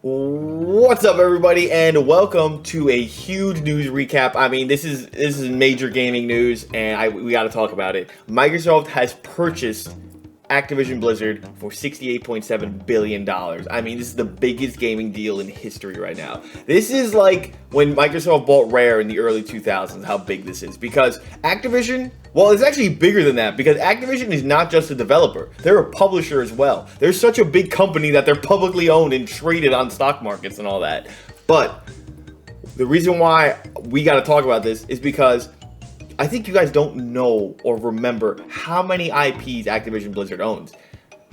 What's up, everybody, and welcome to a huge news recap. I mean, this is major gaming news, and we got to talk about it. Microsoft has purchased Activision Blizzard for $68.7 billion. I mean, this is the biggest gaming deal in history right now. This is like when Microsoft bought Rare in the early 2000s, how big this is. Because Activision, well, it's actually bigger than that, because Activision is not just a developer. They're a publisher as well. They're such a big company that they're publicly owned and traded on stock markets and all that. But the reason why we got to talk about this is because I think you guys don't know or remember how many IPs Activision Blizzard owns.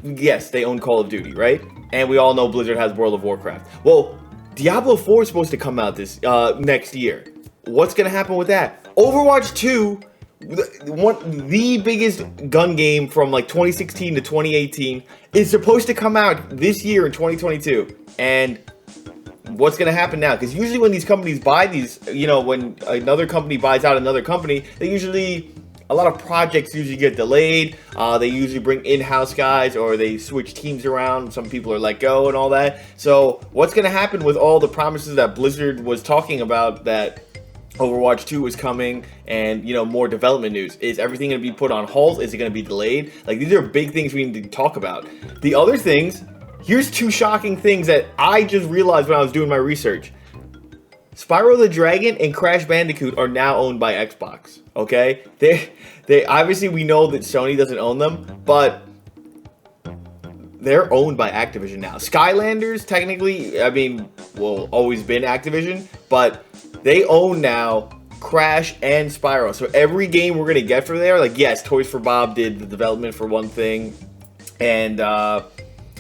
Yes, they own Call of Duty, right? And we all know Blizzard has World of Warcraft. Well, Diablo 4 is supposed to come out this next year. What's going to happen with that? Overwatch 2, the biggest gun game from like 2016 to 2018, is supposed to come out this year in 2022. And what's going to happen now? Because usually when these companies buy these, when another company buys out another company, a lot of projects usually get delayed. They usually bring in-house guys, or they switch teams around. Some people are let go and all that. So what's going to happen with all the promises that Blizzard was talking about, that Overwatch 2 is coming, and more development news? Is everything going to be put on hold? Is it going to be delayed? Like, these are big things we need to talk about. The other things, here's two shocking things that I just realized when I was doing my research. Spyro the Dragon and Crash Bandicoot are now owned by Xbox. Okay, they obviously, we know that Sony doesn't own them, but they're owned by Activision now. Skylanders, technically, always been Activision, but they own now Crash and Spyro. So every game we're gonna get from there, like, yes, Toys for Bob did the development for one thing, and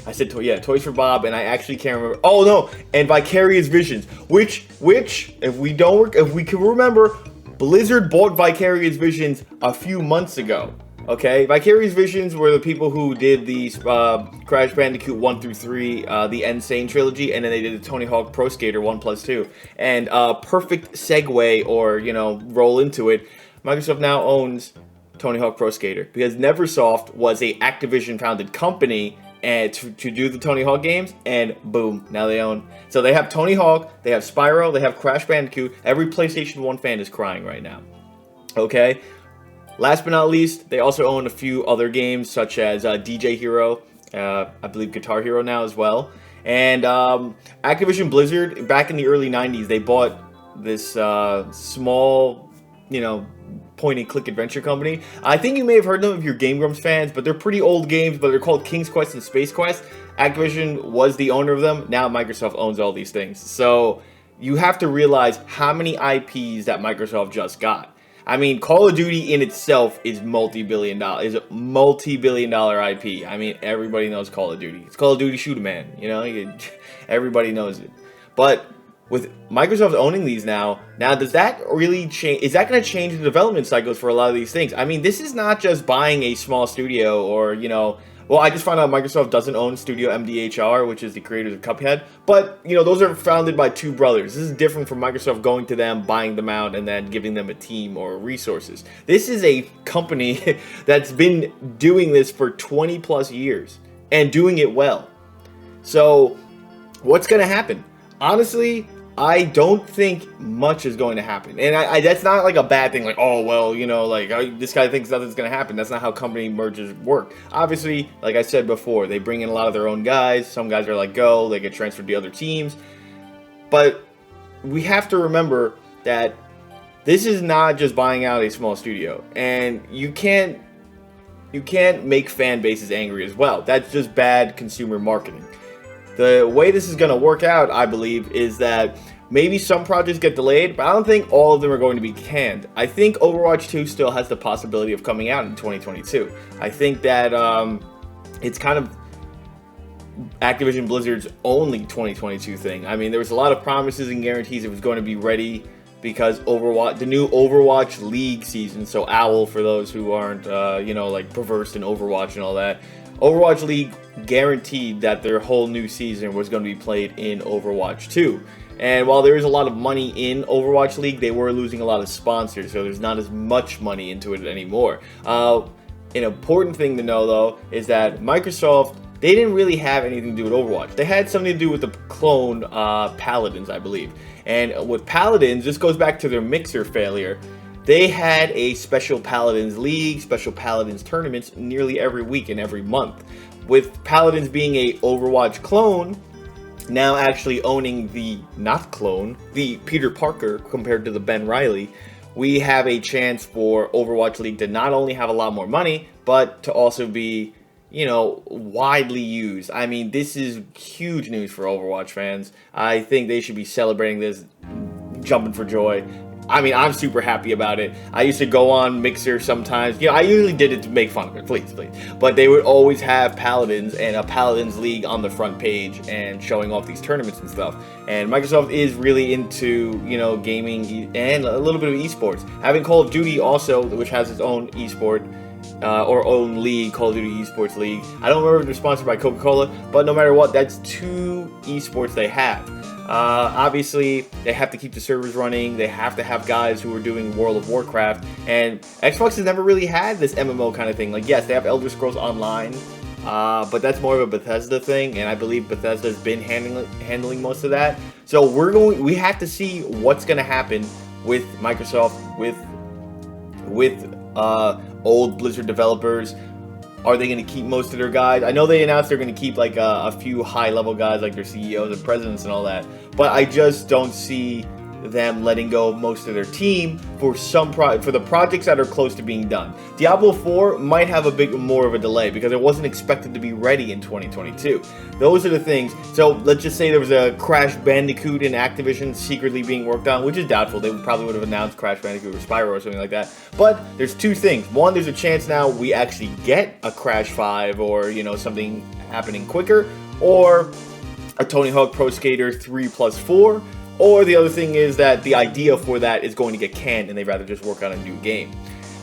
I said, Toys for Bob, and I actually can't remember. Oh no, and Vicarious Visions, which if we can remember, Blizzard bought Vicarious Visions a few months ago. Okay, Vicarious Visions were the people who did the Crash Bandicoot 1 through 3, the Insane trilogy, and then they did the Tony Hawk Pro Skater 1+2. And perfect segue, or roll into it, Microsoft now owns Tony Hawk Pro Skater, because Neversoft was a Activision founded company and to do the Tony Hawk games, and boom, now they own. So they have Tony Hawk, they have Spyro, they have Crash Bandicoot. Every PlayStation 1 fan is crying right now. Okay, last but not least, they also own a few other games, such as DJ Hero, I believe Guitar Hero now as well. And Activision Blizzard, back in the early 90s, they bought this small, point-and-click adventure company. I think you may have heard of them if you're Game Grumps fans, but they're pretty old games, but they're called King's Quest and Space Quest. Activision was the owner of them. Now Microsoft owns all these things. So you have to realize how many IPs that Microsoft just got. I mean, Call of Duty in itself is multi-billion dollar IP. I mean, everybody knows Call of Duty. It's Call of Duty Shoot 'em Man, everybody knows it. But with Microsoft owning these now does that really change? Is that going to change the development cycles for a lot of these things? I mean, this is not just buying a small studio, or well, I just found out Microsoft doesn't own Studio MDHR, which is the creators of Cuphead. But those are founded by two brothers. This is different from Microsoft going to them, buying them out, and then giving them a team or resources. This is a company that's been doing this for 20 plus years and doing it well. So what's going to happen? Honestly, I don't think much is going to happen. And I that's not like a bad thing, like, oh, well, this guy thinks nothing's going to happen. That's not how company mergers work. Obviously, like I said before, they bring in a lot of their own guys. Some guys are let go. They get transferred to other teams. But we have to remember that this is not just buying out a small studio. And you can't make fan bases angry as well. That's just bad consumer marketing. The way this is going to work out, I believe, is that maybe some projects get delayed, but I don't think all of them are going to be canned. I think Overwatch 2 still has the possibility of coming out in 2022. I think that it's kind of Activision Blizzard's only 2022 thing. I mean, there was a lot of promises and guarantees it was going to be ready, because the new Overwatch League season, so OWL for those who aren't, perversed in Overwatch and all that, Overwatch League guaranteed that their whole new season was going to be played in Overwatch 2. And while there is a lot of money in Overwatch League, they were losing a lot of sponsors, so there's not as much money into it anymore. An important thing to know, though, is that Microsoft they didn't really have anything to do with Overwatch. They had something to do with the clone Paladins, I believe. And with Paladins, this goes back to their Mixer failure. They had a special Paladins League, special Paladins tournaments nearly every week and every month. With Paladins being a Overwatch clone, now actually owning the not clone, the Peter Parker compared to the Ben Riley, we have a chance for Overwatch League to not only have a lot more money, but to also be, you know, widely used. I mean, this is huge news for Overwatch fans. I think they should be celebrating this, jumping for joy. I mean, I'm super happy about it. I used to go on Mixer sometimes. You know, I usually did it to make fun of it, please. But they would always have Paladins and a Paladins League on the front page and showing off these tournaments and stuff. And Microsoft is really into, you know, gaming and a little bit of esports. Having Call of Duty also, which has its own esport, or own league, Call of Duty Esports League. I don't remember if they're sponsored by Coca-Cola, but no matter what, that's 2 esports they have. Obviously, they have to keep the servers running. They have to have guys who are doing World of Warcraft. And Xbox has never really had this MMO kind of thing. Like, yes, they have Elder Scrolls Online, but that's more of a Bethesda thing. And I believe Bethesda's been handling most of that. So we have to see what's going to happen with Microsoft, with old Blizzard developers. Are they going to keep most of their guys? I know they announced they're going to keep like a few high-level guys, like their CEOs and presidents and all that. But I just don't see them letting go of most of their team for for the projects that are close to being done. Diablo 4 might have a bit more of a delay because it wasn't expected to be ready in 2022. Those are the things. So let's just say there was a Crash Bandicoot in Activision secretly being worked on, which is doubtful. They probably would have announced Crash Bandicoot or Spyro or something like that. But there's 2 things. One, there's a chance now we actually get a Crash 5 or, you know, something happening quicker, or a Tony Hawk Pro Skater 3+4. Or the other thing is that the idea for that is going to get canned and they'd rather just work on a new game.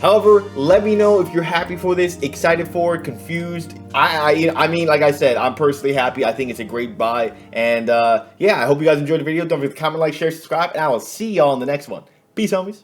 However, let me know if you're happy for this, excited for it, confused. I mean, like I said, I'm personally happy. I think it's a great buy. And yeah, I hope you guys enjoyed the video. Don't forget to comment, like, share, subscribe, and I will see y'all in the next one. Peace, homies.